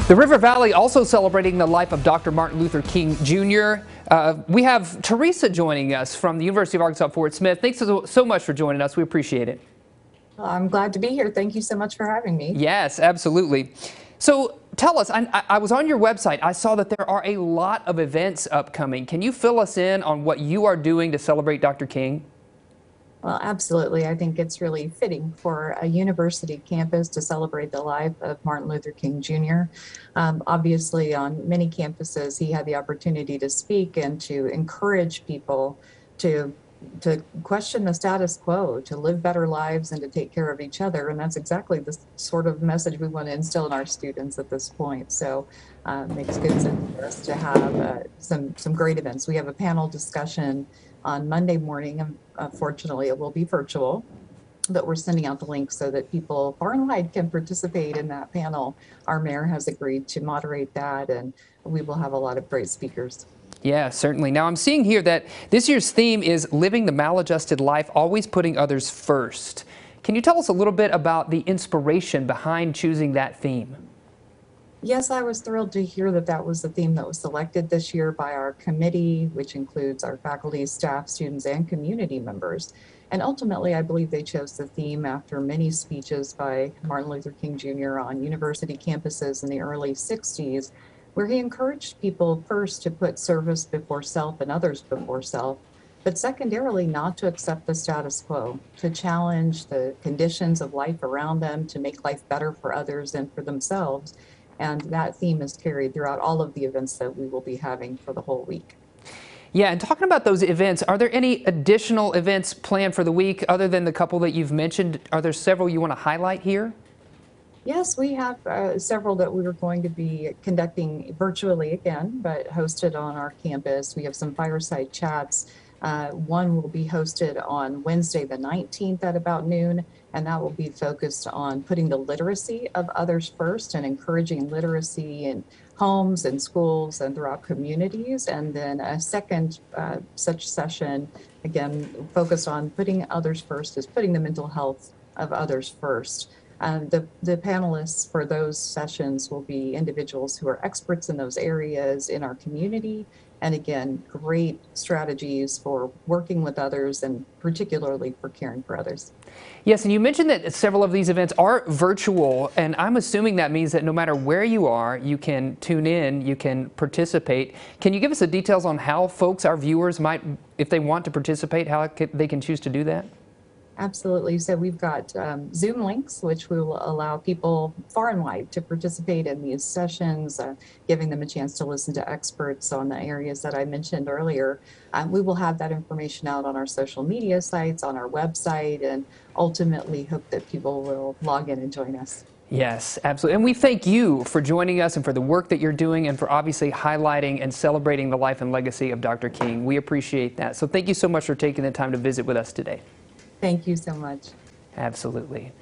The River Valley also celebrating the life of Dr. Martin Luther King Jr. We have Teresa joining us from the University of Arkansas Fort Smith. Thanks so much for joining us. We appreciate it. Well, I'm glad to be here. Thank you so much for having me. Yes, absolutely. So tell us, I was on your website. I saw that there are a lot of events upcoming. Can you fill us in on what you are doing to celebrate Dr. King? Well, absolutely. I think it's really fitting for a university campus to celebrate the life of Martin Luther King Jr. Obviously, on many campuses, he had the opportunity to speak and to encourage people to question the status quo, to live better lives and to take care of each other. And that's exactly the sort of message we want to instill in our students at this point. So it makes good sense for us to have some great events. We have a panel discussion on Monday morning. Unfortunately, it will be virtual, but we're sending out the link so that people far and wide can participate in that panel. Our mayor has agreed to moderate that, and we will have a lot of great speakers. Yeah, certainly. Now, I'm seeing here that this year's theme is living the maladjusted life, always putting others first. Can you tell us a little bit about the inspiration behind choosing that theme? Yes, I was thrilled to hear that that was the theme that was selected this year by our committee, which includes our faculty, staff, students, and community members. And ultimately, I believe they chose the theme after many speeches by Martin Luther King Jr. on university campuses in the early 60s, where he encouraged people first to put service before self and others before self, but secondarily not to accept the status quo, to challenge the conditions of life around them, to make life better for others and for themselves. And that theme is carried throughout all of the events that we will be having for the whole week. Yeah, and talking about those events, are there any additional events planned for the week other than the couple that you've mentioned? Are there several you want to highlight here? Yes, we have several that we are going to be conducting virtually again, but hosted on our campus. We have some fireside chats. One will be hosted on Wednesday the 19th at about noon, and that will be focused on putting the literacy of others first and encouraging literacy in homes and schools and throughout communities. And then a second such session, again, focused on putting others first, is putting the mental health of others first. The panelists for those sessions will be individuals who are experts in those areas in our community. And again, great strategies for working with others and particularly for caring for others. Yes, and you mentioned that several of these events are virtual, and I'm assuming that means that no matter where you are, you can tune in, you can participate. Can you give us the details on how folks, our viewers, might, if they want to participate, how they can choose to do that? Absolutely. So we've got Zoom links, which will allow people far and wide to participate in these sessions, giving them a chance to listen to experts on the areas that I mentioned earlier. We will have that information out on our social media sites, on our website, and ultimately hope that people will log in and join us. Yes, absolutely. And we thank you for joining us and for the work that you're doing and for obviously highlighting and celebrating the life and legacy of Dr. King. We appreciate that. So thank you so much for taking the time to visit with us today. Thank you so much. Absolutely.